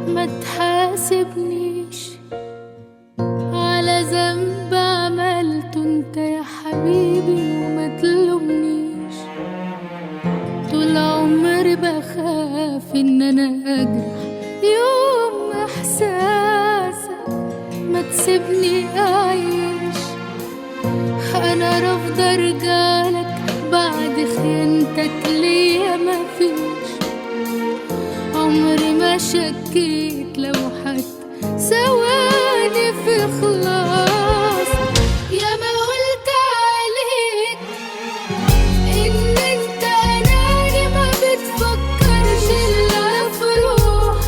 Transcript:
ما تحاسبنيش على ذنب عملته انت يا حبيبي، وما تلومنيش. طول عمري بخاف ان انا اجرح يوم احساسك، ما تسيبني اعيش. انا رافضة ارجعلك بعد خيانتك ليا، مفيش عمري ما شكيت لو حتى ثواني في خلاص. يا ما قلت عليك ان انت اناني، ما بتفكرش الا في روحك.